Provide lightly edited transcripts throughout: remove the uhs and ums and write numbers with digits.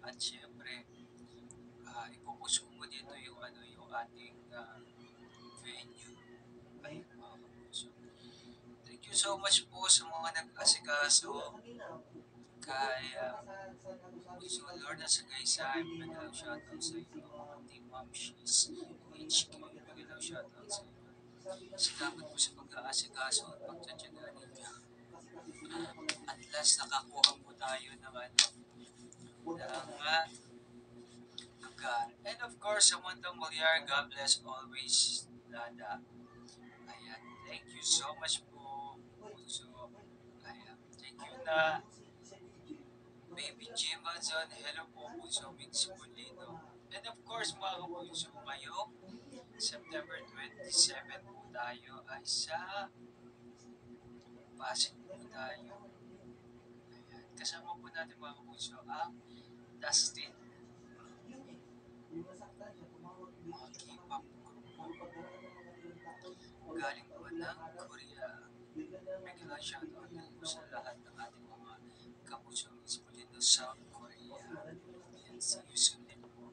At syempre, ipupuso mo dito yung ano, yung ating venue. Ayun mga kapuso. Thank you so much po sa mga nag-asikaso kay Puso Lorna Sagaysay. Magalang shoutout sa inyo. Mga Team Mom She's HQ. Magalang shoutout sa inyo. Salamat po sa pag-aasikaso at pagtsatsaga ninyo. At last, nakakuha po tayo ng ano, ng lugar. And of course, sa Montang Mulyar, God bless always, Dada. Ayan, thank you so much po. So, ayan, thank you na Baby Jim Azon. Hello po, Puso Mix Molino. And of course, mga kapuso, ngayong September 27 po tayo ay sa Pasig po tayo. Ayan, kasama po natin mga kapuso ang Dustin, mga K-pop grupo. Galing po ng Korea. Regular shoutout din po sa lahat ng ating mga kapuso Mix Molino sa Korea. Ayan, see you soon din po.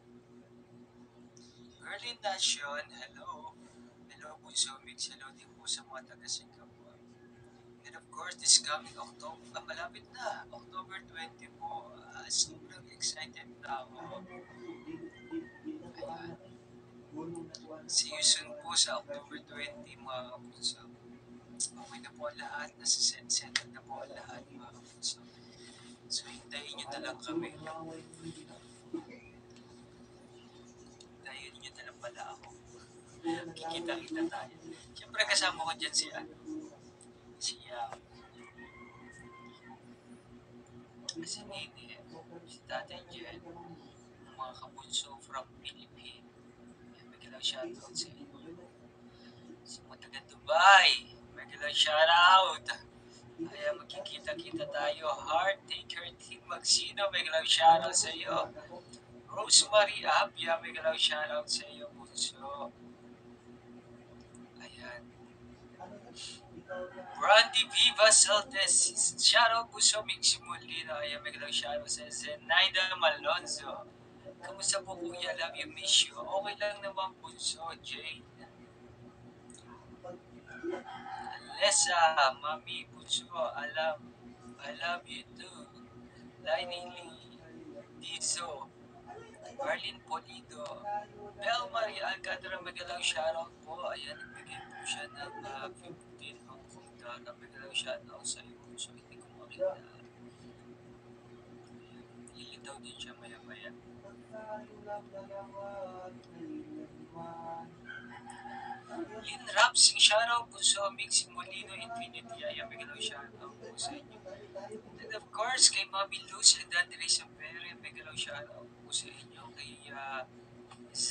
Early Nation, hello. Hello po sa Mix. Hello din po sa mga taga-Singapore. And of course, this coming October, malapit na, October 20 po. Sobrang excited na ako. Ayan. See you soon po sa October 20, mga kapuso. Okay na po ang lahat. Nasa-settle na po ang lahat, mga kapuso. So, hintayin nyo na lang kami. Hintayin nyo na lang pala ako. Kikita-kita tayo. Siyempre, kasama ko dyan si Nene, si Tatay Jen, mga kabunso from Philippines. May shoutout sa inyo. Sa mga taga Dubai, may shoutout. Kaya magkikita-kita tayo. Heart Taker Team Magsino, may shoutout sa iyo. Rosemary Abia, may shoutout sa iyo, bunso. Ayan. Brandy Viva Saltes, shoutout po sa Mixi Molina. Ayan, may shoutout sa Zenaida Malonzo. Kamusta po kuya? Love you, miss you. Okay lang naman bunso, Jane. Alessa, mami, bunso, I love you too. Lainey Lee, Dizo, Marlene Polido, Bel Maria Alcantara, magalang shoutout po. Ayan, nagbigay po siya ng 15 Hong Kong dollar. Magalang shoutout sa iyo. So, hindi ko makita. Lilitaw din siya maya-maya. Lynn Rapsing, shoutout po sa Mixing Molino Infinity. Ayan, magalang shoutout po sa inyo. And of course, kay Mami Luz and Andre Sapere, magalang shoutout po sa inyo. Kay